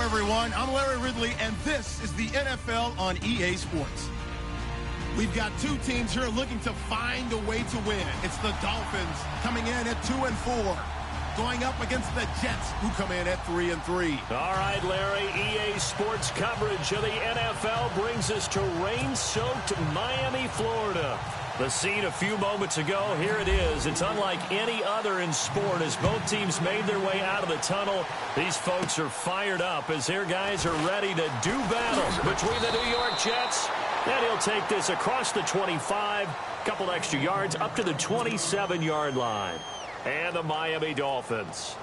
Everyone, I'm Larry Ridley, and this is the NFL on EA Sports. We've got two teams here looking to find a way to win. It's the Dolphins coming in at 2-4, going up against the Jets, who come in at 3-3. All right, Larry, EA Sports coverage of the NFL brings us to rain-soaked Miami, Florida. The scene a few moments ago, here it is. It's unlike any other in sport as both teams made their way out of the tunnel. These folks are fired up as their guys are ready to do battle between the New York Jets. And he'll take this across the 25, couple extra yards up to the 27-yard line. And the Miami Dolphins.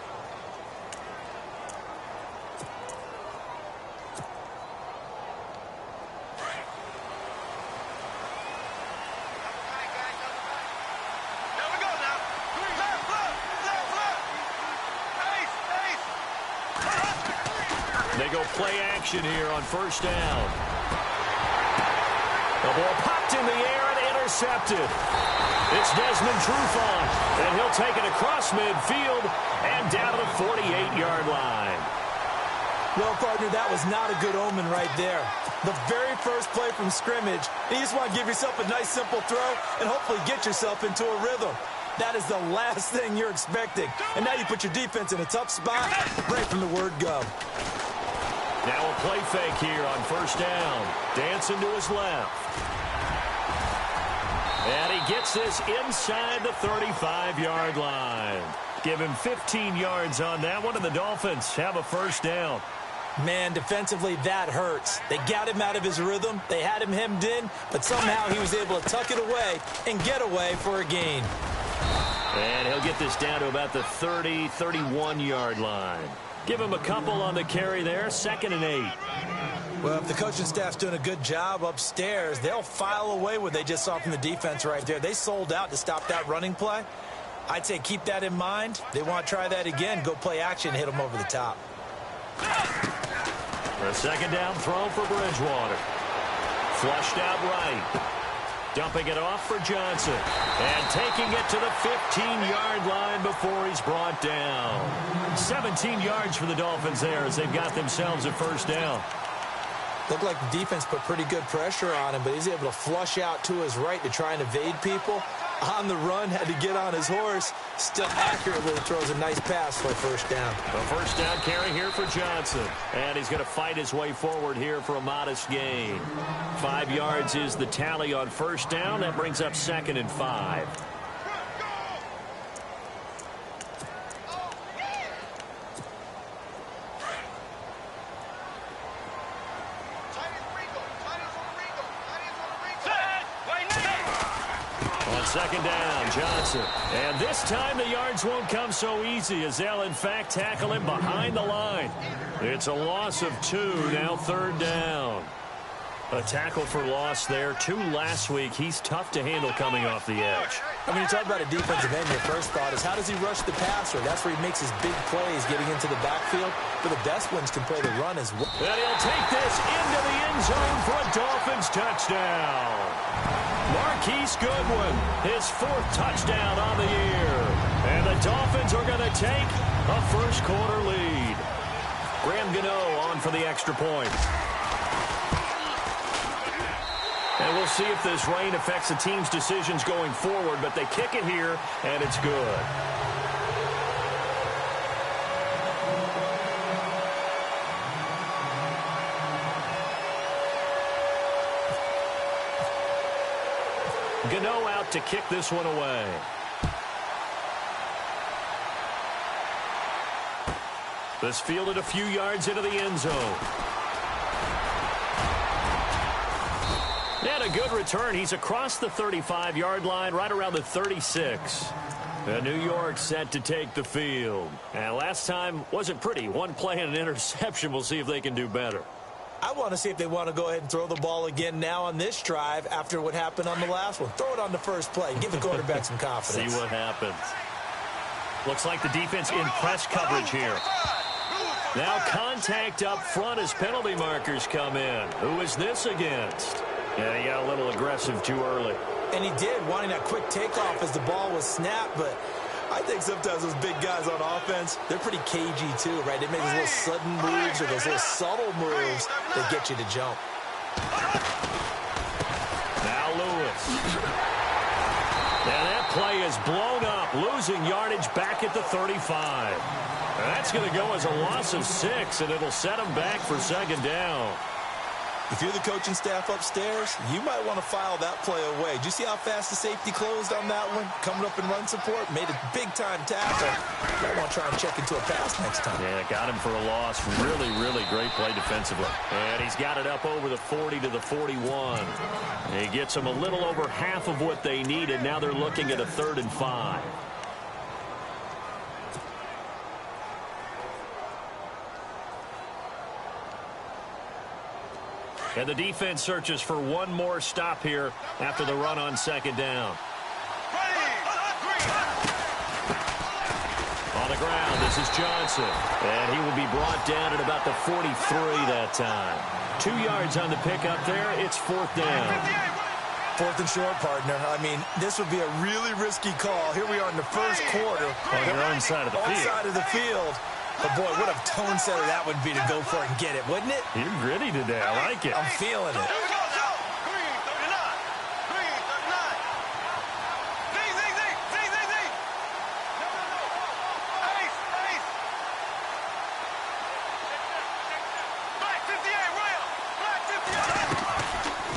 They go play action here on first down. The ball popped in the air and intercepted. It's Desmond Trufant, and he'll take it across midfield and down to the 48-yard line. Well, partner, that was not a good omen right there. The very first play from scrimmage, and you just want to give yourself a nice, simple throw and hopefully get yourself into a rhythm. That is the last thing you're expecting. And now you put your defense in a tough spot right from the word go. Now a play fake here on first down. Dancing to his left. And he gets this inside the 35-yard line. Give him 15 yards on that one, and the Dolphins have a first down. Man, defensively, that hurts. They got him out of his rhythm. They had him hemmed in, but somehow he was able to tuck it away and get away for a gain. And he'll get this down to about the 30, 31-yard line. Give him a couple on the carry there, 2nd and 8. Well, if the coaching staff's doing a good job upstairs, they'll file away what they just saw from the defense right there. They sold out to stop that running play. I'd say keep that in mind. They want to try that again. Go play action, hit them over the top. A 2nd down throw for Bridgewater. Flushed out right. Dumping it off for Johnson. And taking it to the 15-yard line before he's brought down. 17 yards for the Dolphins there as they've got themselves a first down. Looked like the defense put pretty good pressure on him, but he's able to flush out to his right to try and evade people. On the run, had to get on his horse. Still accurately throws a nice pass for a first down. A first down carry here for Johnson. And he's going to fight his way forward here for a modest gain. 5 yards is the tally on first down. That brings up 2nd and 5. Second down, Johnson. And this time the yards won't come so easy as they'll, in fact, tackle him behind the line. It's a loss of 2, now 3rd down. A tackle for loss there. 2 last week. He's tough to handle coming off the edge. I mean, you talk about a defensive end, your first thought is how does he rush the passer? That's where he makes his big plays getting into the backfield. But the best ones can play the run as well. And he'll take this into the end zone for a Dolphins touchdown. Marquise Goodwin, his 4th touchdown on the year. And the Dolphins are going to take a first-quarter lead. Graham Gano on for the extra point. And we'll see if this rain affects the team's decisions going forward, but they kick it here, and it's good. Gano out to kick this one away. This fielded a few yards into the end zone. And a good return. He's across the 35-yard line, right around the 36. And New York set to take the field. And last time wasn't pretty. One play and an interception. We'll see if they can do better. I want to see if they want to go ahead and throw the ball again now on this drive after what happened on the last one. Throw it on the first play. Give the quarterback some confidence. See what happens. Looks like the defense in press coverage here. Now contact up front as penalty markers come in. Who is this against? Yeah, he got a little aggressive too early. And he did, wanting that quick takeoff as the ball was snapped, but I think sometimes those big guys on offense, they're pretty cagey too, right? They make those little sudden moves or those little subtle moves that get you to jump. Now Lewis. Now that play is blown up, losing yardage back at the 35. That's going to go as a loss of 6, and it'll set them back for 2nd down. If you're the coaching staff upstairs, you might want to file that play away. Did you see how fast the safety closed on that one? Coming up in run support, made a big-time tackle. Might want to try and check into a pass next time. Yeah, got him for a loss. Really, really great play defensively. And he's got it up over the 40 to the 41. And he gets them a little over half of what they needed. Now they're looking at a 3rd and 5. And the defense searches for one more stop here after the run on 2nd down. On the ground, this is Johnson. And he will be brought down at about the 43 that time. 2 yards on the pickup there. It's 4th down. 4th and short, partner. I mean, this would be a really risky call. Here we are in the first quarter. On your own side of the field. On side of the field. But, boy, what a tone setter that would be to go for it and get it, wouldn't it? You're gritty today. I like it. I'm feeling it.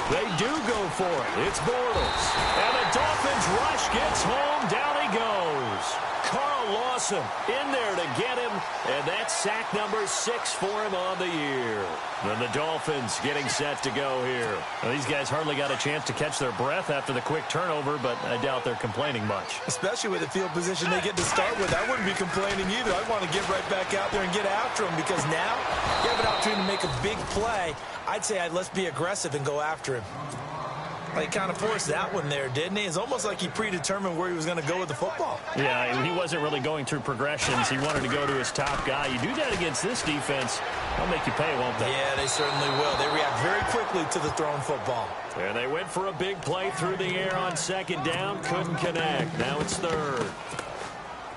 They do go for it. It's Bortles. And the Dolphins rush gets home. Down he goes. Carl Lawson in there to get him, and that's sack number 6 for him on the year. Then the Dolphins getting set to go here. Well, these guys hardly got a chance to catch their breath after the quick turnover, but I doubt they're complaining much. Especially with the field position they get to start with. I wouldn't be complaining either. I'd want to get right back out there and get after them, because now you have an opportunity to make a big play. I'd say let's be aggressive and go after him. He kind of forced that one there, didn't he? It's almost like he predetermined where he was going to go with the football. Yeah, he wasn't really going through progressions. He wanted to go to his top guy. You do that against this defense, they'll make you pay, won't they? Yeah, they certainly will. They react very quickly to the thrown football. And they went for a big play through the air on second down. Couldn't connect. Now it's third.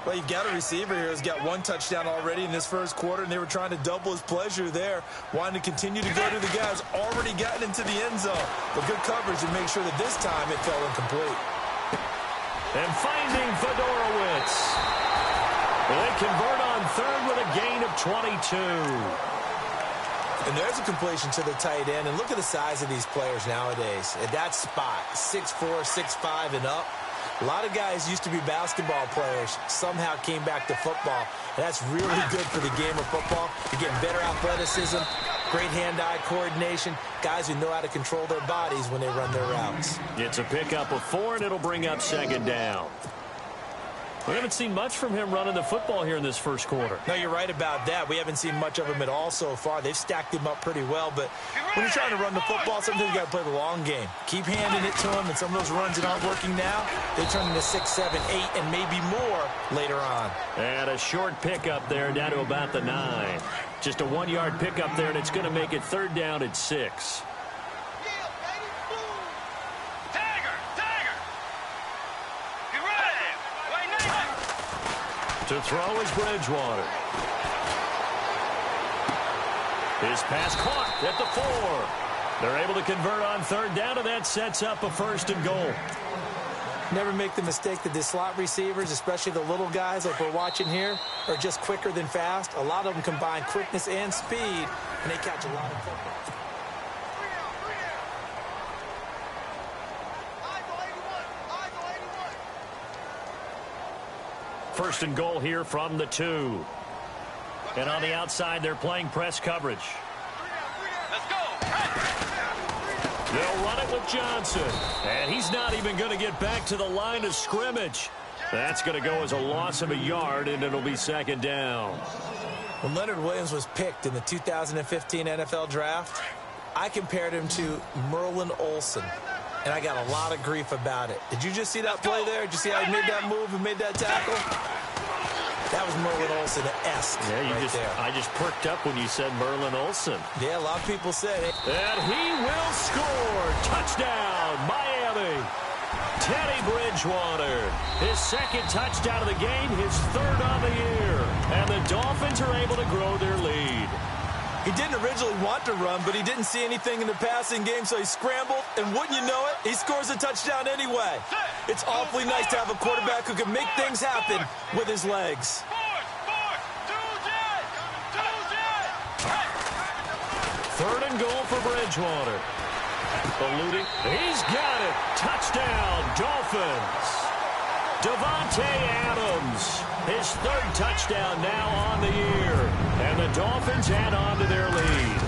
Well, you've got a receiver here who's got 1 touchdown already in this first quarter, and they were trying to double his pleasure there, wanting to continue to go to the guys already gotten into the end zone. But good coverage to make sure that this time it fell incomplete. And finding Fedorowicz. They convert on third with a gain of 22. And there's a completion to the tight end. And look at the size of these players nowadays. At that spot, 6'4", 6'5", and up. A lot of guys used to be basketball players, somehow came back to football. And that's really good for the game of football. You're getting better athleticism, great hand-eye coordination, guys who know how to control their bodies when they run their routes. It's a pickup of 4, and it'll bring up second down. We haven't seen much from him running the football here in this first quarter. No, you're right about that. We haven't seen much of him at all so far. They've stacked him up pretty well, but when you're trying to run the football, sometimes you got to play the long game. Keep handing it to him, and some of those runs that aren't working now, they turn into 6, 7, 8, and maybe more later on. And a short pickup there down to about the 9. Just a 1-yard pickup there, and it's going to make it third down at 6. To throw is Bridgewater. His pass caught at the 4. They're able to convert on third down, and that sets up a 1st and goal. Never make the mistake that the slot receivers, especially the little guys like we're watching here, are just quicker than fast. A lot of them combine quickness and speed, and they catch a lot of football. First and goal here from the 2. And on the outside, they're playing press coverage. Let's go. They'll run it with Johnson. And he's not even going to get back to the line of scrimmage. That's going to go as a loss of a yard, and it'll be second down. When Leonard Williams was picked in the 2015 NFL Draft, I compared him to Merlin Olsen. And I got a lot of grief about it. Did you just see that play there? Did you see how he made that move and made that tackle? That was Merlin Olsen-esque. Yeah, I just perked up when you said Merlin Olsen. Yeah, a lot of people said it. And he will score. Touchdown, Miami. Teddy Bridgewater. His 2nd touchdown of the game, his 3rd on the year. And the Dolphins are able to grow their lead. He didn't originally want to run, but he didn't see anything in the passing game, so he scrambled, and wouldn't you know it, he scores a touchdown anyway. It's awfully nice to have a quarterback who can make things happen with his legs. 3rd and goal for Bridgewater. Eluding. He's got it. Touchdown, Dolphins. Devontae Adams. His 3rd touchdown now on the year. And the Dolphins add on to their lead.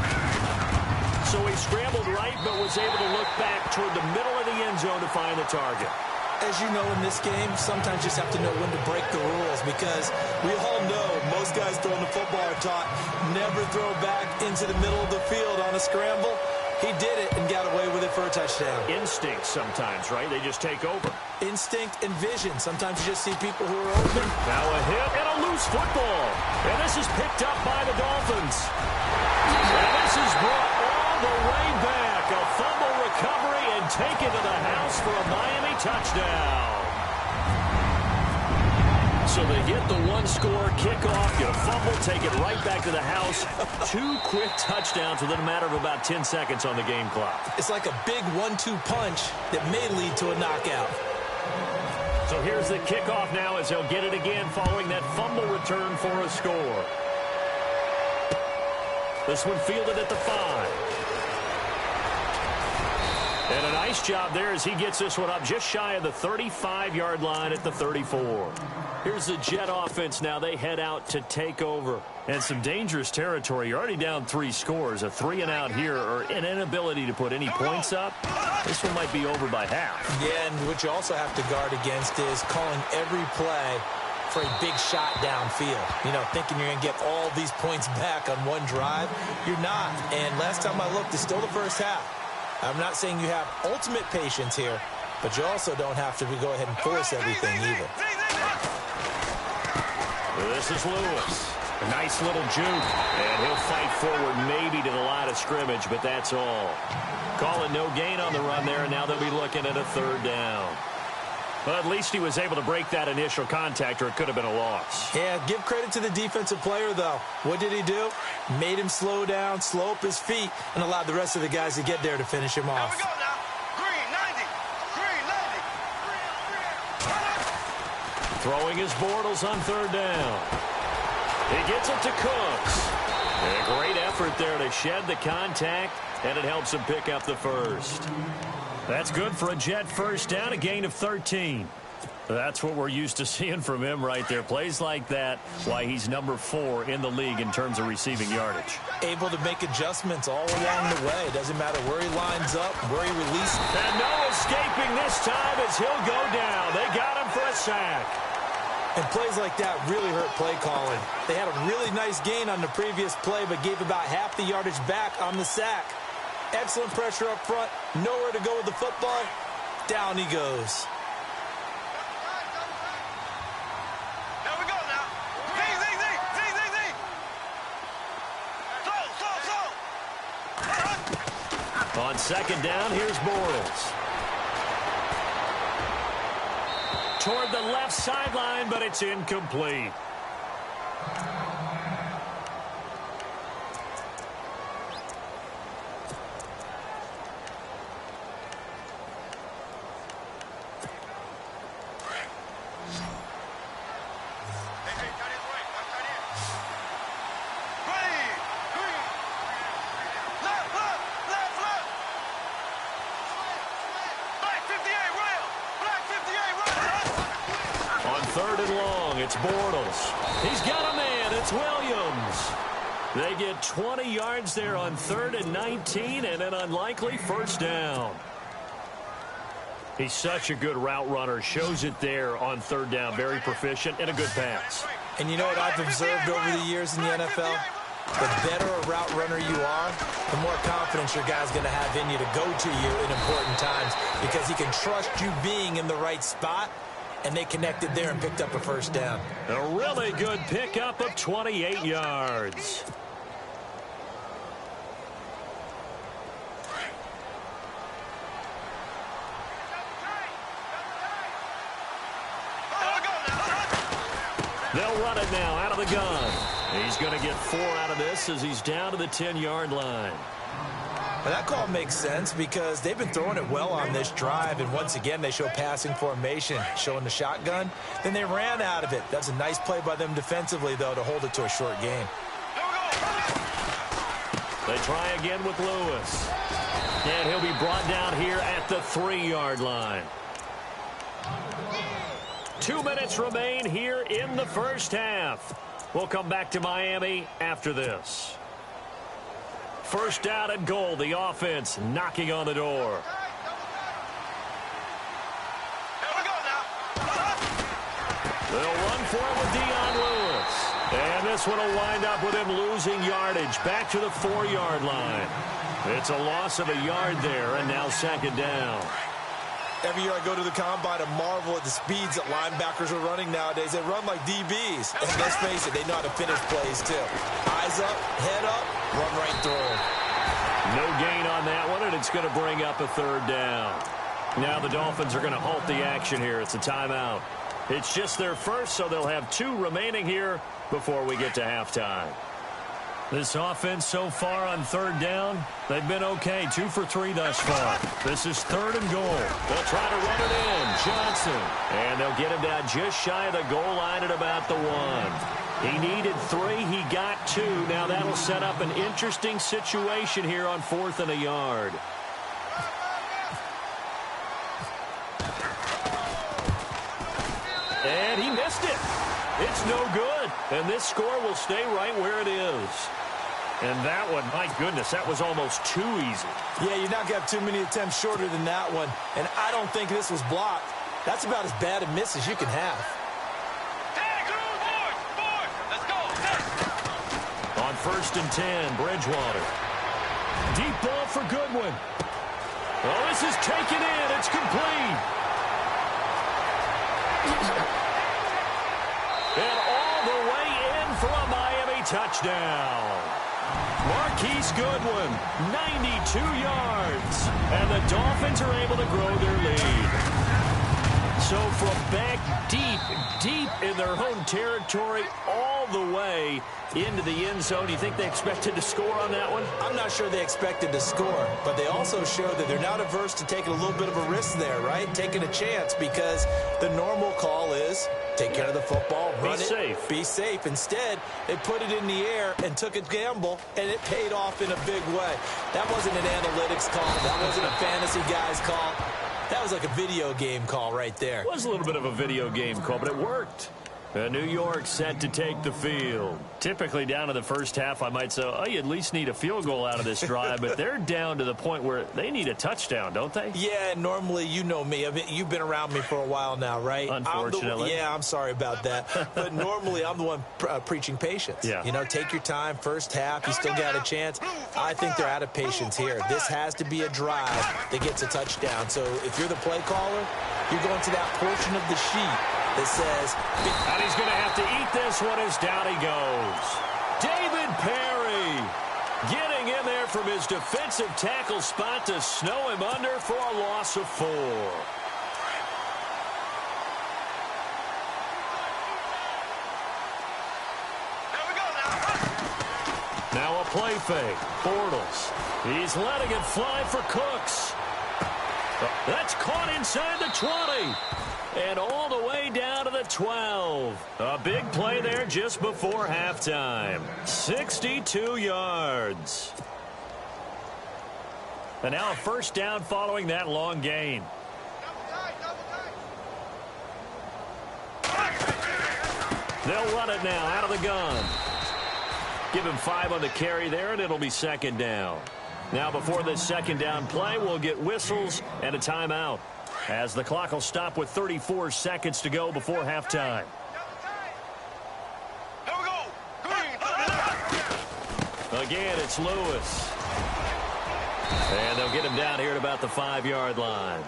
So he scrambled right, but was able to look back toward the middle of the end zone to find the target. As you know, in this game, sometimes you just have to know when to break the rules, because we all know most guys throwing the football are taught never throw back into the middle of the field on a scramble. He did it and got away with it for a touchdown. Instinct sometimes, right? They just take over. Instinct and vision. Sometimes you just see people who are open. Now a hit and a loose football. And this is picked up by the Dolphins. And this is brought all the way back. A fumble recovery and taken to the house for a Miami touchdown. So they get the 1-score kickoff, get a fumble, take it right back to the house. 2 quick touchdowns within a matter of about 10 seconds on the game clock. It's like a big 1-2 punch that may lead to a knockout. So here's the kickoff now as they'll get it again following that fumble return for a score. This one fielded at the 5. And a nice job there as he gets this one up just shy of the 35-yard line at the 34. Here's the Jet offense now. They head out to take over. And some dangerous territory. You're already down 3 scores. A 3-and-out here or an inability to put any points up. This one might be over by half. Yeah, and what you also have to guard against is calling every play for a big shot downfield. You know, thinking you're going to get all these points back on one drive. You're not. And last time I looked, it's still the first half. I'm not saying you have ultimate patience here, but you also don't have to go ahead and force everything either. This is Lewis. A nice little juke. And he'll fight forward maybe to the line of scrimmage, but that's all. Calling no gain on the run there, and now they'll be looking at a 3rd down. But at least he was able to break that initial contact, or it could have been a loss. Yeah, give credit to the defensive player, though. What did he do? Made him slow down, slow up his feet, and allowed the rest of the guys to get there to finish him off. Here we go now. Green 90. Green 90. Throwing his Bortles on 3rd down. He gets it to Cooks. And a great effort there to shed the contact, and it helps him pick up the first. That's good for a Jet first down, a gain of 13. That's what we're used to seeing from him right there. Plays like that, why he's number 4 in the league in terms of receiving yardage. Able to make adjustments all along the way. Doesn't matter where he lines up, where he releases. And no escaping this time as he'll go down. They got him for a sack. And plays like that really hurt play calling. They had a really nice gain on the previous play, but gave about half the yardage back on the sack. Excellent pressure up front. Nowhere to go with the football. Down he goes. Here we go now. Z. Slow. On 2nd down, here's Bortles. Toward the left sideline, but it's incomplete. It's Bortles. He's got a man. It's Williams. They get 20 yards there on 3rd and 19 and an unlikely first down. He's such a good route runner. Shows it there on 3rd down. Very proficient and a good pass. And you know what I've observed over the years in the NFL? The better a route runner you are, the more confidence your guy's going to have in you to go to you in important times because he can trust you being in the right spot. And they connected there and picked up a first down. A really good pickup of 28 yards. They'll run it now out of the gun. He's going to get 4 out of this as he's down to the 10-yard line. Well, that call makes sense because they've been throwing it well on this drive, and once again they show passing formation, showing the shotgun. Then they ran out of it. That's a nice play by them defensively, though, to hold it to a short gain. They try again with Lewis. And he'll be brought down here at the 3-yard line. 2 minutes remain here in the first half. We'll come back to Miami after this. First down and goal. The offense knocking on the door. Here we go now. They'll run for it with Dion Lewis. And this one will wind up with him losing yardage back to the 4-yard line. It's a loss of a yard there, and now 2nd down. Every year I go to the combine and marvel at the speeds that linebackers are running nowadays. They run like DBs. And let's face it, they know how to finish plays too. Eyes up, head up, run right through them. No gain on that one, and it's going to bring up a 3rd down. Now the Dolphins are going to halt the action here. It's a timeout. It's just their first, so they'll have 2 remaining here before we get to halftime. This offense so far on 3rd down, they've been okay. 2 for 3 thus far. This is 3rd and goal. They'll try to run it in. Johnson. And they'll get him down just shy of the goal line at about the 1. He needed 3. He got 2. Now that'll set up an interesting situation here on 4th and a yard. And he missed it. It's no good. And this score will stay right where it is. And that one, my goodness, that was almost too easy. Yeah, you're not going to have too many attempts shorter than that one. And I don't think this was blocked. That's about as bad a miss as you can have. Let's go. On 1st and 10, Bridgewater. Deep ball for Goodwin. Oh, this is taken in. It's complete. And all the way in for a Miami touchdown. Marquise Goodwin, 92 yards. And the Dolphins are able to grow their lead. So from back deep in their home territory all the way into the end zone, do you think they expected to score on that one? I'm not sure they expected to score, but they also showed that they're not averse to taking a little bit of a risk there, right? Taking a chance, because the normal call is take care of the football, run it, be safe. Instead, they put it in the air and took a gamble, and it paid off in a big way. That wasn't an analytics call. That wasn't a fantasy guy's call. That was like a video game call right there. It was a little bit of a video game call, but it worked. New York set to take the field. Typically down to the first half, I might say, oh, you at least need a field goal out of this drive, but they're down to the point where they need a touchdown, don't they? Yeah, normally, you know me. I mean, you've been around me for a while now, right? Unfortunately. I'm sorry about that. But normally, I'm the one preaching patience. Yeah. You know, take your time, first half, you still got a chance. I think they're out of patience here. This has to be a drive that gets a touchdown. So if you're the play caller, you're going to that portion of the sheet that says... And he's going to have to eat this one as down he goes. David Perry getting in there from his defensive tackle spot to snow him under for a loss of 4. Now a play fake. Bortles. He's letting it fly for Cooks. That's caught inside the 20. And all the way down to the 12. A big play there just before halftime. 62 yards. And now a first down following that long gain. They'll run it now out of the gun. Give him 5 on the carry there, and it'll be second down. Now before this second down play, we'll get whistles and a timeout, as the clock will stop with 34 seconds to go before halftime. Again, it's Lewis. And they'll get him down here at about the 5-yard line.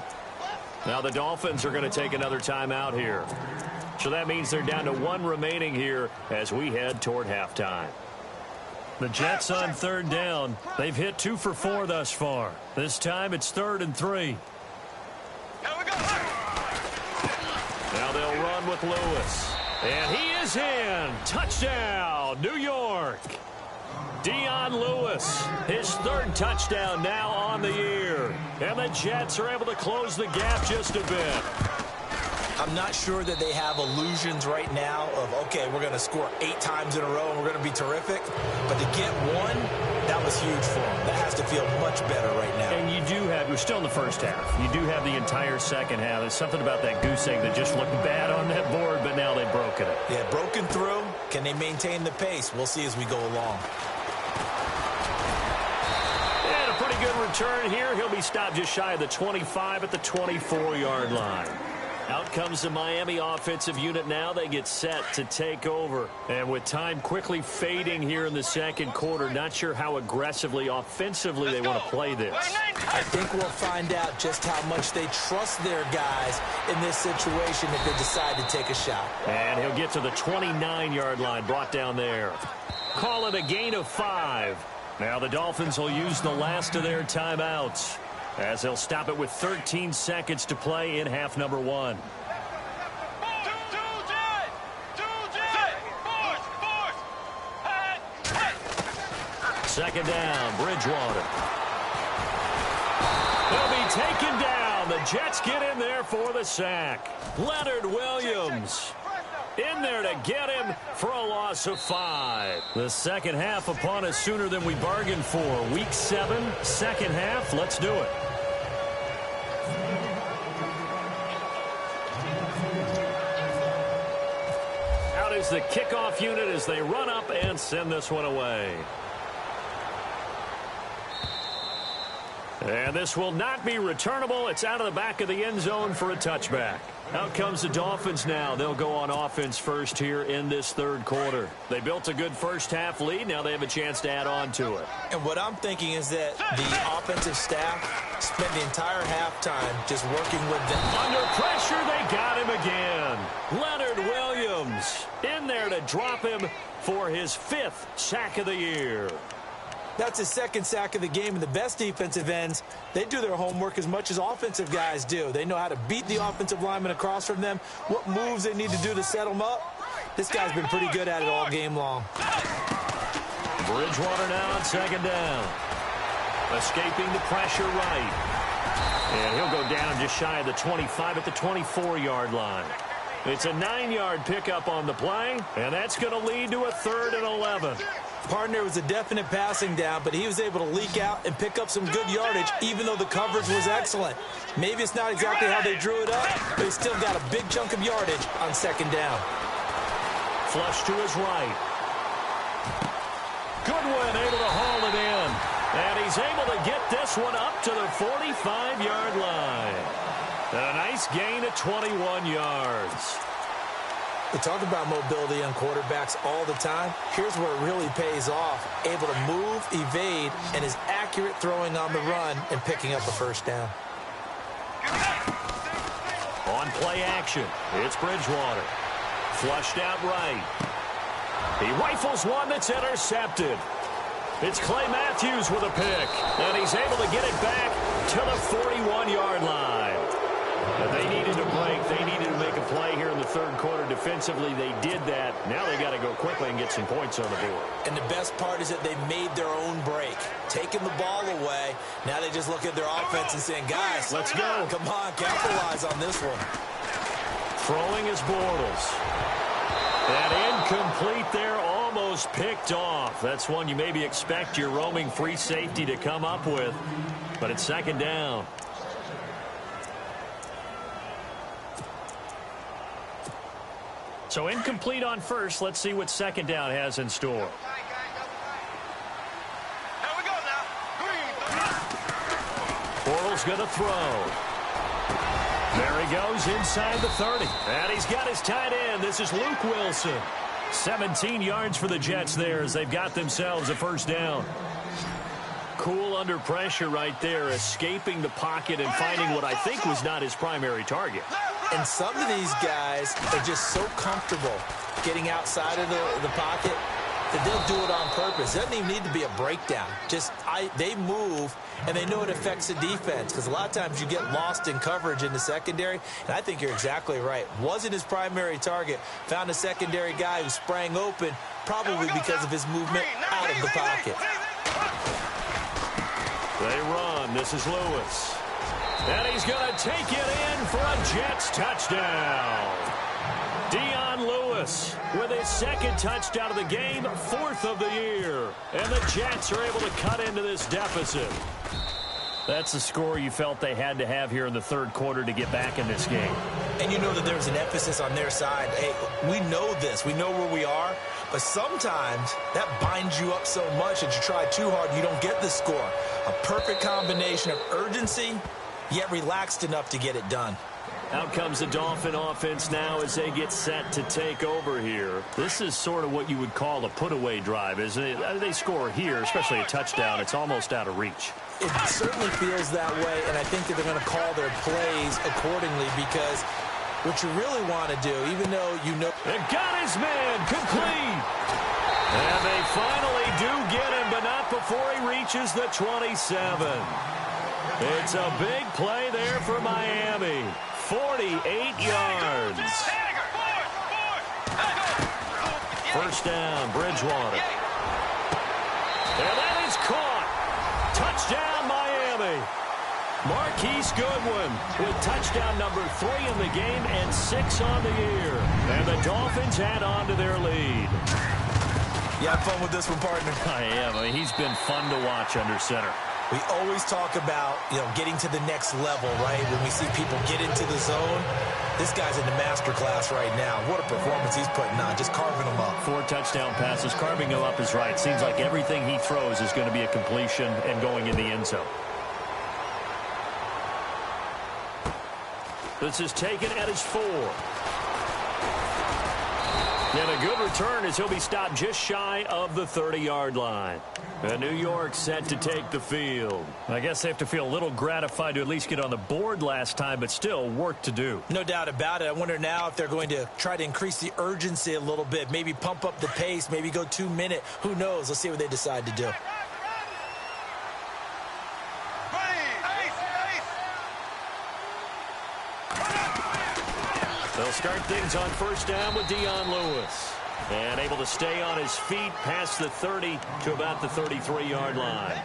Now the Dolphins are going to take another timeout here. So that means they're down to 1 remaining here as we head toward halftime. The Jets on 3rd down. They've hit 2 for 4 thus far. This time it's 3rd and 3. Now they'll run with Lewis. And he is in. Touchdown, New York. Dion Lewis, his 3rd touchdown now on the year. And the Jets are able to close the gap just a bit. I'm not sure that they have illusions right now of, okay, we're going to score 8 times in a row and we're going to be terrific. But to get 1, that was huge for them. That has to feel much better right now. And you do have, we're still in the first half. You do have the entire second half. There's something about that goose egg that just looked bad on that board, but now they've broken it. Yeah, broken through. Can they maintain the pace? We'll see as we go along. And a pretty good return here. He'll be stopped just shy of the 25 at the 24-yard line. Out comes the Miami offensive unit now. They get set to take over. And with time quickly fading here in the second quarter, not sure how aggressively, offensively they want to play this. I think we'll find out just how much they trust their guys in this situation if they decide to take a shot. And he'll get to the 29-yard line, brought down there. Call it a gain of 5. Now the Dolphins will use the last of their timeouts, as they'll stop it with 13 seconds to play in half number 1. Second down, Bridgewater. They'll be taken down. The Jets get in there for the sack. Leonard Williams in there to get him for a loss of 5. The second half upon us sooner than we bargained for. Week 7, second half. Let's do it. the kickoff unit as they run up and send this one away. And this will not be returnable. It's out of the back of the end zone for a touchback. Out comes the Dolphins now. They'll go on offense first here in this third quarter. They built a good first-half lead. Now they have a chance to add on to it. And what I'm thinking is that the offensive staff spent the entire halftime just working with them. Under pressure, they got him again. Leonard Williams in there to drop him for his 5th sack of the year. That's his 2nd sack of the game, and the best defensive ends, they do their homework as much as offensive guys do. They know how to beat the offensive lineman across from them, what moves they need to do to set them up. This guy's been pretty good at it all game long. Bridgewater now on 2nd down. Escaping the pressure right. And he'll go down just shy of the 25 at the 24-yard line. It's a 9-yard pickup on the play, and that's going to lead to a 3rd and 11. Partner was a definite passing down, but he was able to leak out and pick up some good yardage, even though the coverage was excellent. Maybe it's not exactly how they drew it up, but he still got a big chunk of yardage on 2nd down. Flush to his right. Goodwin able to haul it in. And he's able to get this one up to the 45-yard line. And a nice gain of 21 yards. We talk about mobility on quarterbacks all the time. Here's where it really pays off. Able to move, evade, and is accurate throwing on the run and picking up a 1st down. On play action, it's Bridgewater. Flushed out right. He rifles one that's intercepted. It's Clay Matthews with a pick. And he's able to get it back to the 41-yard line. And they needed a break. They needed to make a play here in the third quarter. Defensively, they did that. Now they got to go quickly and get some points on the board. And the best part is that they made their own break. Taking the ball away. Now they just look at their offense and saying, guys, let's go. Come on, capitalize on this one. Throwing is Bortles. And incomplete there, almost picked off. That's one you maybe expect your roaming free safety to come up with. But it's 2nd down. So incomplete on first. Let's see what 2nd down has in store. Here we go now. Bortles going to throw. There he goes inside the 30. And he's got his tight end. This is Luke Wilson. 17 yards for the Jets there as they've got themselves a 1st down. Cool under pressure right there, escaping the pocket and finding what I think was not his primary target. And some of these guys are just so comfortable getting outside of the pocket that they'll do it on purpose. It doesn't even need to be a breakdown. They move, and they know it affects the defense because a lot of times you get lost in coverage in the secondary, and I think you're exactly right. Wasn't his primary target. Found a secondary guy who sprang open, probably because of his movement out of the pocket. They run. This is Lewis. And he's going to take it in for a Jets touchdown. Dion Lewis with his 2nd touchdown of the game, 4th of the year. And the Jets are able to cut into this deficit. That's the score you felt they had to have here in the third quarter to get back in this game. And you know that there's an emphasis on their side. Hey, we know this. We know where we are. But sometimes that binds you up so much that you try too hard, you don't get the score. A perfect combination of urgency, yet relaxed enough to get it done. Out comes the Dolphin offense now as they get set to take over here. This is sort of what you would call a put-away drive, isn't it? They score here, especially a touchdown. It's almost out of reach. It certainly feels that way, and I think that they're going to call their plays accordingly because what you really want to do, even though you know... They got his man complete. And they finally do get him, but not before he reaches the 27. It's a big play there for Miami. 48 yards. 1st down, Bridgewater. And that is caught. Touchdown, Miami. Marquise Goodwin with touchdown number 3 in the game and 6 on the year. And the Dolphins add on to their lead. You have fun with this one, partner? I am. I mean, he's been fun to watch under center. We always talk about, getting to the next level, right? When we see people get into the zone, this guy's in the master class right now. What a performance he's putting on, just carving them up. 4 touchdown passes. Carving them up is right. Seems like everything he throws is going to be a completion and going in the end zone. This is taken at his 4. And a good return as he'll be stopped just shy of the 30-yard line. And New York set to take the field. I guess they have to feel a little gratified to at least get on the board last time, but still work to do. No doubt about it. I wonder now if they're going to try to increase the urgency a little bit, maybe pump up the pace, maybe go 2-minute. Who knows? Let's see what they decide to do. They'll start things on first down with Dion Lewis. And able to stay on his feet past the 30 to about the 33-yard line.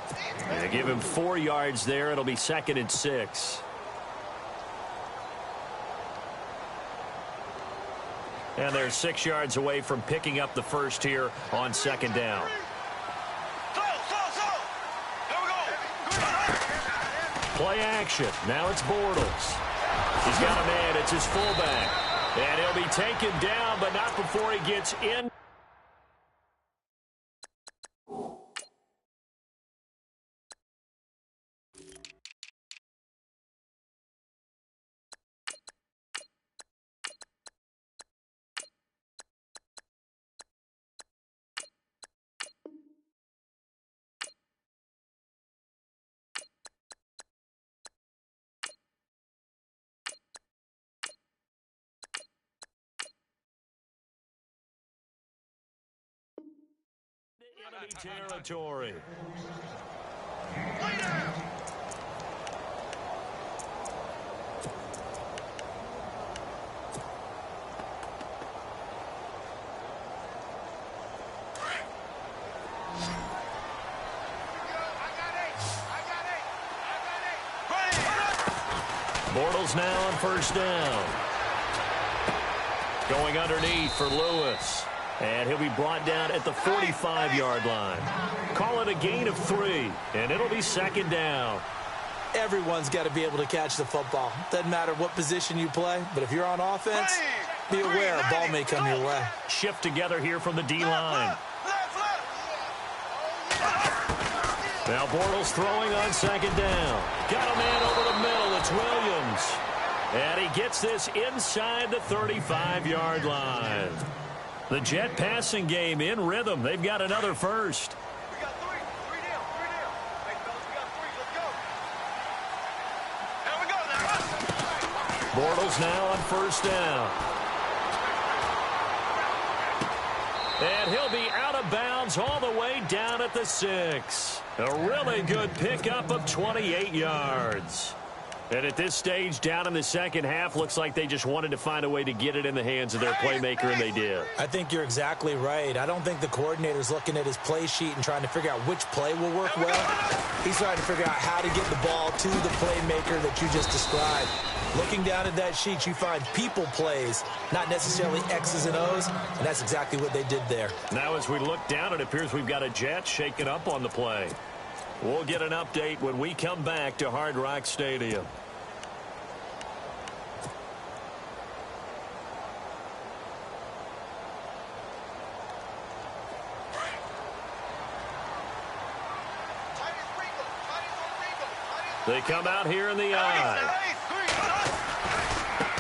And they give him 4 yards there. It'll be 2nd and 6. And they're 6 yards away from picking up the first here on 2nd down. Play action. Now it's Bortles. He's got a man. It's his fullback. And he'll be taken down, but not before he gets in. Enemy territory. Bortles now on first down. Going underneath for Lewis. And he'll be brought down at the 45-yard line. Call it a gain of 3, and it'll be 2nd down. Everyone's got to be able to catch the football. Doesn't matter what position you play, but if you're on offense, be aware a ball may come your way. Shift together here from the D-line. Now Bortles throwing on 2nd down. Got a man over the middle. It's Williams. And he gets this inside the 35-yard line. The Jet passing game in rhythm. They've got another first. We got 3. 3 down. 3 down. Hey, fellas, we got 3. Let's go. Here we go now. Bortles now on first down. And he'll be out of bounds all the way down at the 6. A really good pickup of 28 yards. And at this stage, down in the second half, looks like they just wanted to find a way to get it in the hands of their playmaker, and they did. I think you're exactly right. I don't think the coordinator's looking at his play sheet and trying to figure out which play will work well. He's trying to figure out how to get the ball to the playmaker that you just described. Looking down at that sheet, you find people plays, not necessarily X's and O's, and that's exactly what they did there. Now as we look down, it appears we've got a Jet shaking up on the play. We'll get an update when we come back to Hard Rock Stadium. They come out here in the eye.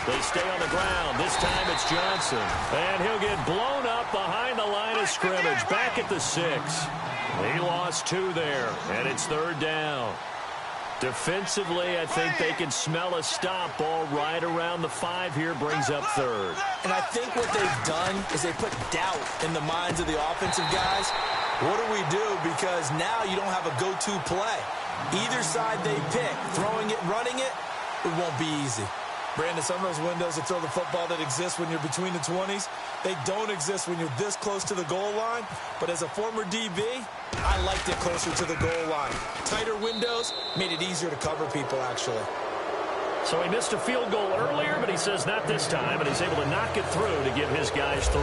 They stay on the ground. This time it's Johnson. And he'll get blown up behind the line of scrimmage. Back at the 6. He lost 2 there, and it's 3rd down. Defensively, I think they can smell a stop ball right around the 5 here, brings up 3rd. And I think what they've done is they put doubt in the minds of the offensive guys. What do we do? Because now you don't have a go-to play. Either side they pick, throwing it, running it, it won't be easy. Brandon, some of those windows to throw the football that exist when you're between the 20s, they don't exist when you're this close to the goal line. But as a former DB, I liked it closer to the goal line. Tighter windows made it easier to cover people, actually. So he missed a field goal earlier, but he says not this time, and he's able to knock it through to give his guys 3.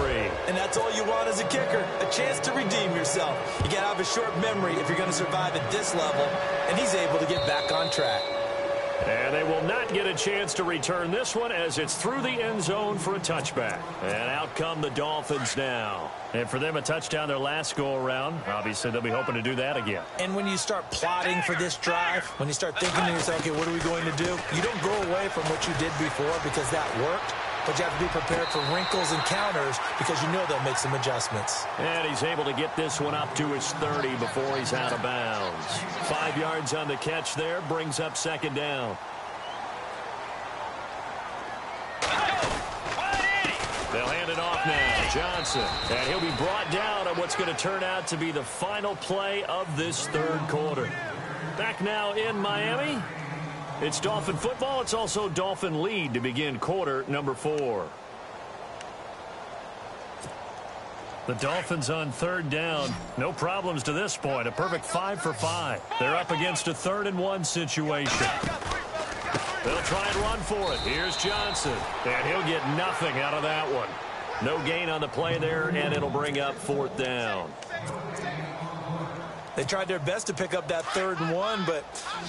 And that's all you want as a kicker, a chance to redeem yourself. You got to have a short memory if you're going to survive at this level, and he's able to get back on track. And they will not get a chance to return this one as it's through the end zone for a touchback. And out come the Dolphins now. And for them, a touchdown their last go-around. Obviously, they'll be hoping to do that again. And when you start plotting for this drive, when you start thinking to yourself, okay, what are we going to do? You don't go away from what you did before because that worked. But you have to be prepared for wrinkles and counters because you know they'll make some adjustments. And he's able to get this one up to his 30 before he's out of bounds. 5 yards on the catch there, brings up second down. They'll hand it off now. Johnson. And he'll be brought down on what's going to turn out to be the final play of this third quarter. Back now in Miami. It's Dolphin football. It's also Dolphin lead to begin quarter number 4. The Dolphins on third down. No problems to this point. A perfect 5 for 5. They're up against a 3rd and 1 situation. They'll try and run for it. Here's Johnson. And he'll get nothing out of that one. No gain on the play there, and it'll bring up 4th down. They tried their best to pick up that 3rd and 1, but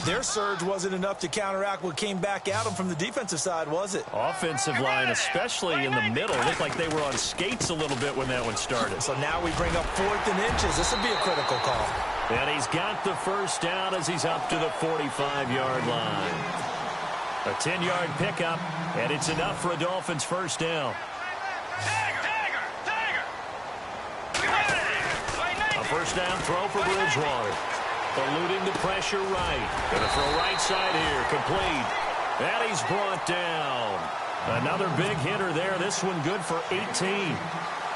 their surge wasn't enough to counteract what came back at them from the defensive side, was it? Offensive line, especially in the middle, looked like they were on skates a little bit when that one started. So now we bring up 4th and inches. This would be a critical call. And he's got the first down as he's up to the 45-yard line. A 10-yard pickup, and it's enough for a Dolphins first down. First down throw for Bridgewater. Eluding the pressure right. Going to throw right side here. Complete. And he's brought down. Another big hitter there. This one good for 18.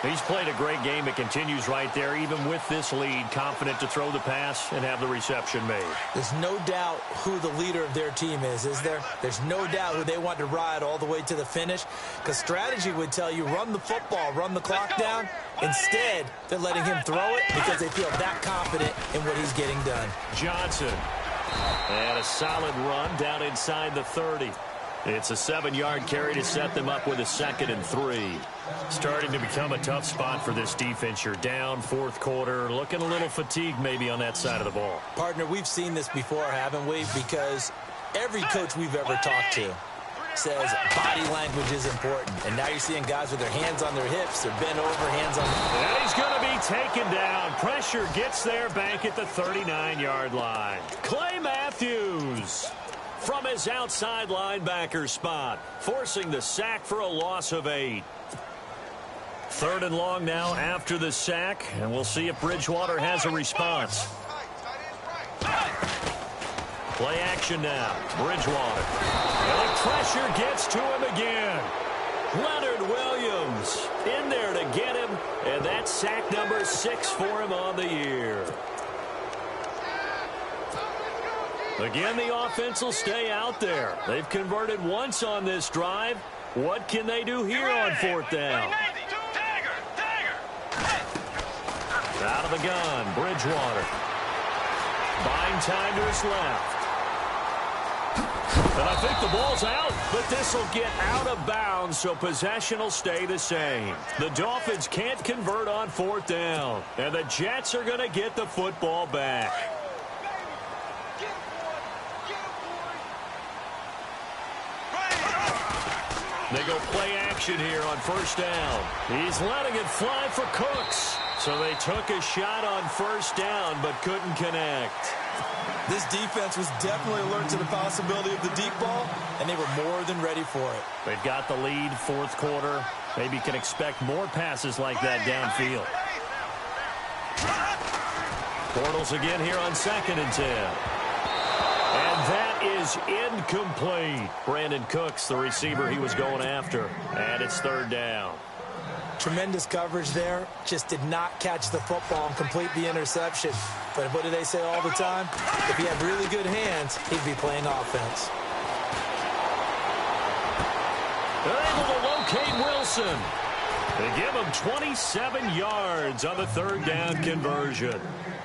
He's played a great game. It continues right there, even with this lead. Confident to throw the pass and have the reception made. There's no doubt who the leader of their team is there? There's no doubt who they want to ride all the way to the finish. Because strategy would tell you, run the football, run the clock down. Instead, they're letting him throw it because they feel that confident in what he's getting done. Johnson. And a solid run down inside the 30. It's a 7-yard carry to set them up with a 2nd and 3. Starting to become a tough spot for this defense. You're down 4th quarter. Looking a little fatigued maybe on that side of the ball. Partner, we've seen this before, haven't we? Because every coach we've ever talked to says body language is important. And now you're seeing guys with their hands on their hips. They're bent over, hands on... And he's going to be taken down. Pressure gets there back at the 39-yard line. Clay Matthews from his outside linebacker spot, forcing the sack for a loss of 8. 3rd and long now after the sack, and we'll see if Bridgewater has a response. Play action now. Bridgewater. And the pressure gets to him again. Leonard Williams in there to get him, and that's sack number 6 for him on the year. Again, the offense will stay out there. They've converted once on this drive. What can they do here on 4th down? Out of the gun, Bridgewater. Buying time to his left. And I think the ball's out, but this will get out of bounds, so possession will stay the same. The Dolphins can't convert on 4th down, and the Jets are going to get the football back. They go play action here on 1st down. He's letting it fly for Cooks. So they took a shot on 1st down, but couldn't connect. This defense was definitely alert to the possibility of the deep ball, and they were more than ready for it. They've got the lead, 4th quarter. Maybe can expect more passes like that downfield. Bortles again here on 2nd and 10. And that is incomplete. Brandon Cooks, the receiver he was going after. And it's 3rd down. Tremendous coverage there. Just did not catch the football and complete the interception. But what do they say all the time? If he had really good hands, he'd be playing offense. They're able to locate Wilson. They give them 27 yards on the third down conversion.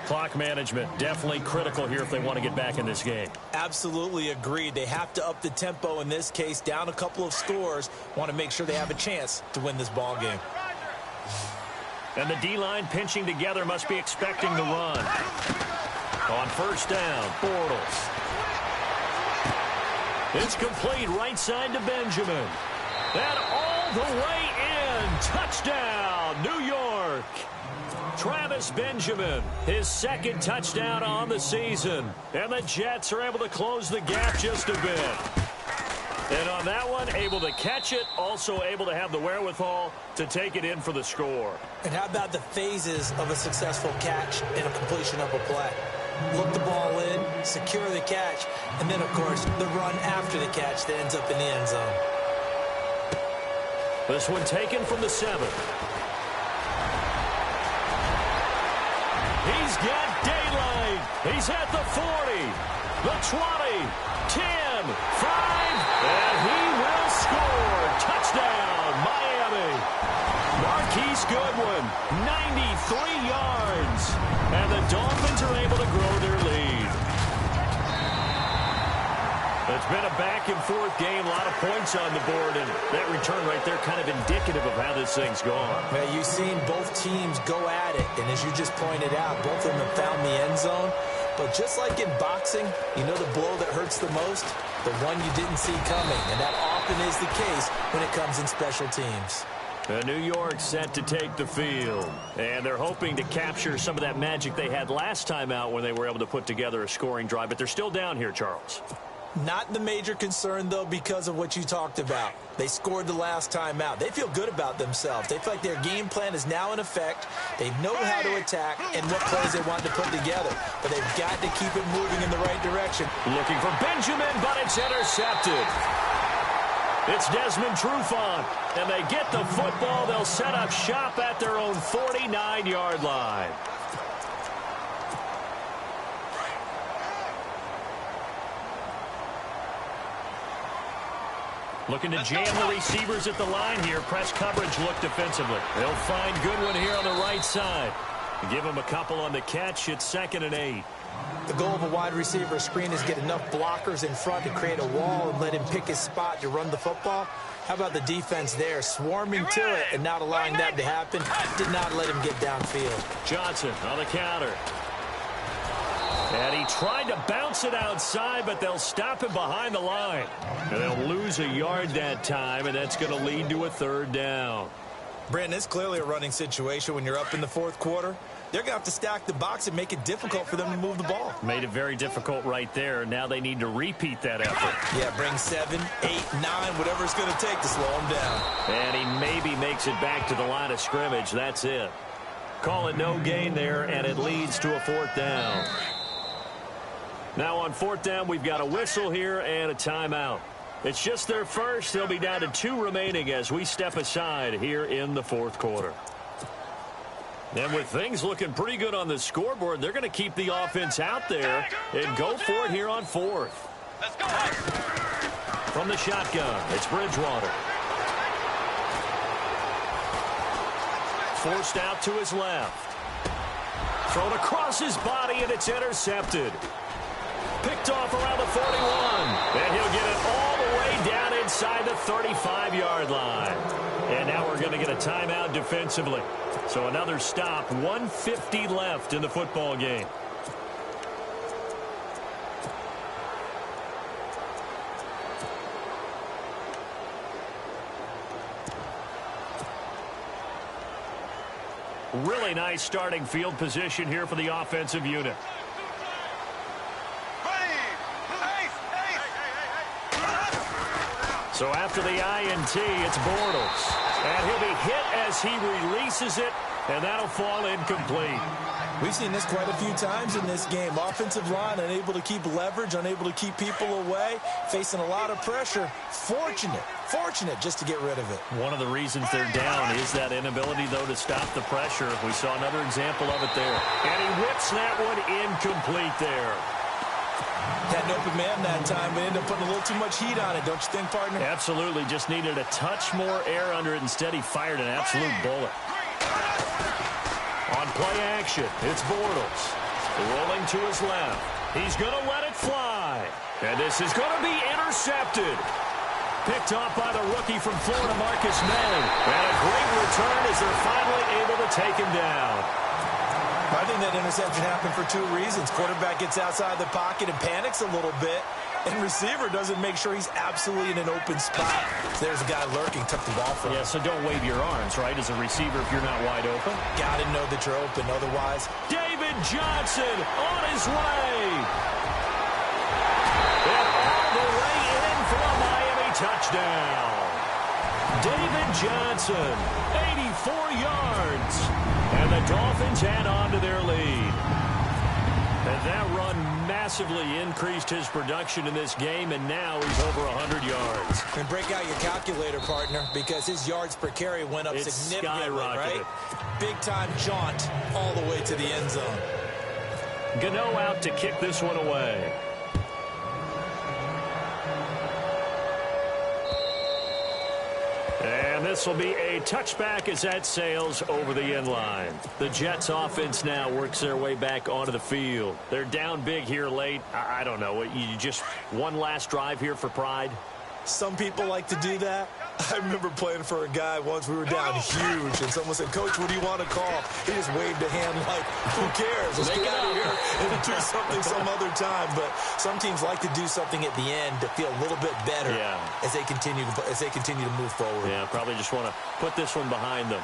Clock management definitely critical here if they want to get back in this game. Absolutely agreed. They have to up the tempo in this case, down a couple of scores. Want to make sure they have a chance to win this ball game. And the D-line pinching together must be expecting the run. On first down, Bortles. It's complete right side to Benjamin. And all the way in. Touchdown, New York. Travis Benjamin, his second touchdown on the season. And the Jets are able to close the gap just a bit. And on that one, able to catch it, also able to have the wherewithal to take it in for the score. And how about the phases of a successful catch and a completion of a play? Look the ball in, secure the catch, and then, of course, the run after the catch that ends up in the end zone. This one taken from the 7. He's got daylight. He's at the 40, the 20, 10, 5, and he will score. Touchdown, Miami. Marquise Goodwin, 93 yards. And the Dolphins are able to grow their lead. It's been a back-and-forth game, a lot of points on the board, and that return right there kind of indicative of how this thing's gone. Well, you've seen both teams go at it, and as you just pointed out, both of them have found the end zone. But just like in boxing, you know the blow that hurts the most? The one you didn't see coming, and that often is the case when it comes in special teams. New York set to take the field, and they're hoping to capture some of that magic they had last time out when they were able to put together a scoring drive, but they're still down here, Charles. Not the major concern, though, because of what you talked about. They scored the last time out. They feel good about themselves. They feel like their game plan is now in effect. They know how to attack and what plays they want to put together. But they've got to keep it moving in the right direction. Looking for Benjamin, but it's intercepted. It's Desmond Trufant, and they get the football. They'll set up shop at their own 49-yard line. Looking to jam the receivers at the line here. Press coverage look defensively. They'll find Goodwin here on the right side. Give him a couple on the catch. It's 2nd and 8. The goal of a wide receiver screen is get enough blockers in front to create a wall and let him pick his spot to run the football. How about the defense there, swarming to it and not allowing that to happen? Did not let him get downfield. Johnson on the counter. And he tried to bounce it outside, but they'll stop him behind the line. And they'll lose a yard that time, and that's going to lead to a 3rd down. Brandon, it's clearly a running situation when you're up in the 4th quarter. They're going to have to stack the box and make it difficult for them to move the ball. Made it very difficult right there. Now they need to repeat that effort. Yeah, bring 7, 8, 9, whatever it's going to take to slow him down. And he maybe makes it back to the line of scrimmage. That's it. Call it no gain there, and it leads to a 4th down. Now on 4th down, we've got a whistle here and a timeout. It's just their first. They'll be down to 2 remaining as we step aside here in the 4th quarter. And with things looking pretty good on the scoreboard, they're going to keep the offense out there and go for it here on 4th. Let's go. From the shotgun, it's Bridgewater. Forced out to his left. Thrown across his body, and it's intercepted. Picked off around the 41. And he'll get it all the way down inside the 35-yard line. And now we're going to get a timeout defensively. So another stop, 1:50 left in the football game. Really nice starting field position here for the offensive unit. So after the INT, it's Bortles. And he'll be hit as he releases it, and that'll fall incomplete. We've seen this quite a few times in this game. Offensive line unable to keep leverage, unable to keep people away, facing a lot of pressure. Fortunate just to get rid of it. One of the reasons they're down is that inability, though, to stop the pressure. We saw another example of it there. And he whips that one incomplete there. Had an open man that time, but ended up putting a little too much heat on it, don't you think, partner? Absolutely. Just needed a touch more air under it. Instead, he fired an absolute bullet. On play action, it's Bortles. Rolling to his left. He's going to let it fly. And this is going to be intercepted. Picked off by the rookie from Florida, Marcus May. And a great return as they're finally able to take him down. I think that interception happened for two reasons. Quarterback gets outside the pocket and panics a little bit, and receiver doesn't make sure he's absolutely in an open spot. So there's a guy lurking, took the ball from him. Yeah, so don't wave your arms, right, as a receiver if you're not wide open. Got to know that you're open, otherwise. David Johnson on his way. And all the way in for a Miami touchdown. David Johnson, 84 yards. And the Dolphins add on to their lead. And that run massively increased his production in this game, and now he's over 100 yards. And break out your calculator, partner, because his yards per carry went up significantly, right? Big-time jaunt all the way to the end zone. Gano out to kick this one away. And this will be a touchback as that sails over the end line. The Jets offense now works their way back onto the field. They're down big here late. I don't know. You just one last drive here for pride? Some people like to do that. I remember playing for a guy once. We were down huge, and someone said, "Coach, what do you want to call?" He just waved a hand like, "Who cares? Let's get out of here and do something some other time." But some teams like to do something at the end to feel a little bit better as they continue to move forward. Yeah, probably just want to put this one behind them.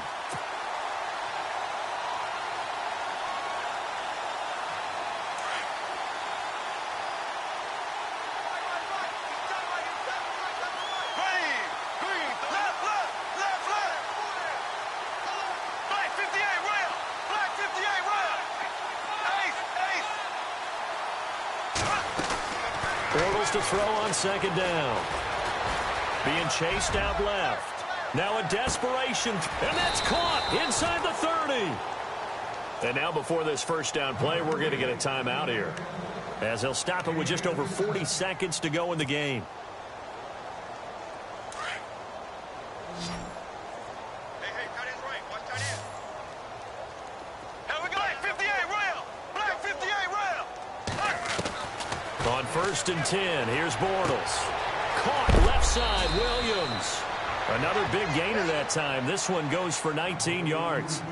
Bortles to throw on second down. Being chased out left. Now a desperation, and that's caught inside the 30. And now before this first down play, we're going to get a timeout here, as they'll stop it with just over 40 seconds to go in the game. On 1st and 10, here's Bortles. Caught left side, Williams. Another big gainer that time. This one goes for 19 yards.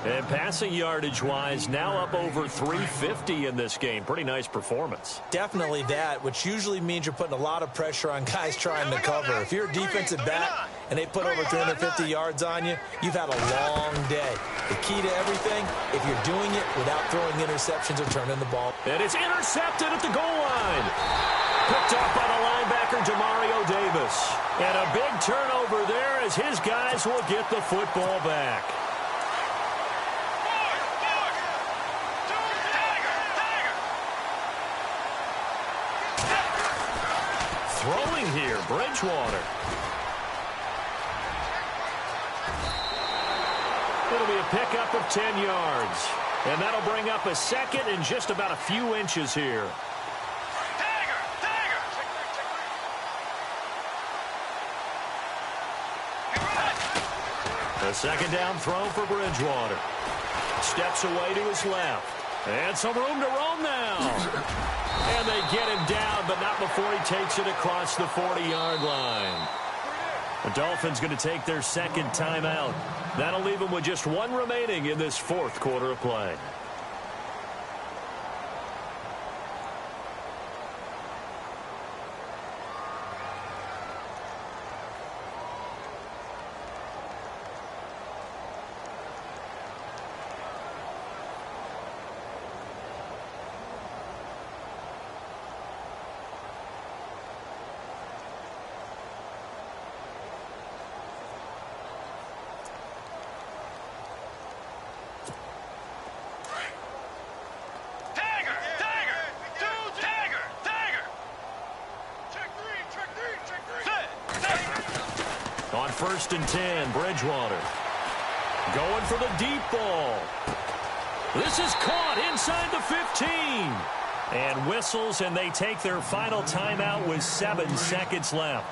And passing yardage-wise, now up over 350 in this game. Pretty nice performance. Definitely that, which usually means you're putting a lot of pressure on guys trying to cover. If you're a defensive back and they put over 350 yards on you, you've had a long day. The key to everything, if you're doing it without throwing interceptions or turning the ball. And it's intercepted at the goal line. Picked off by the linebacker, Demario Davis. And a big turnover there as his guys will get the football back. Throwing here, Bridgewater. It'll be a pickup of 10 yards. And that'll bring up a second and just about a few inches here. A second down throw for Bridgewater. Steps away to his left. And some room to roam now. And they get him down, but not before he takes it across the 40-yard line. The Dolphins going to take their second timeout. That'll leave them with just one remaining in this fourth quarter of play. On 1st and 10, Bridgewater. Going for the deep ball. This is caught inside the 15. And whistles, and they take their final timeout with 7 seconds left.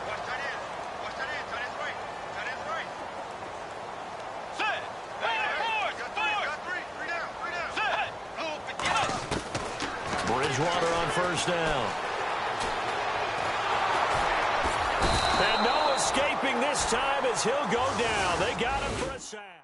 Watch that in. Watch that in. That is right. That is right. Set. Got three. Three down. Set. Bridgewater on first down. And no escaping this time as he'll go down. They got him for a sack.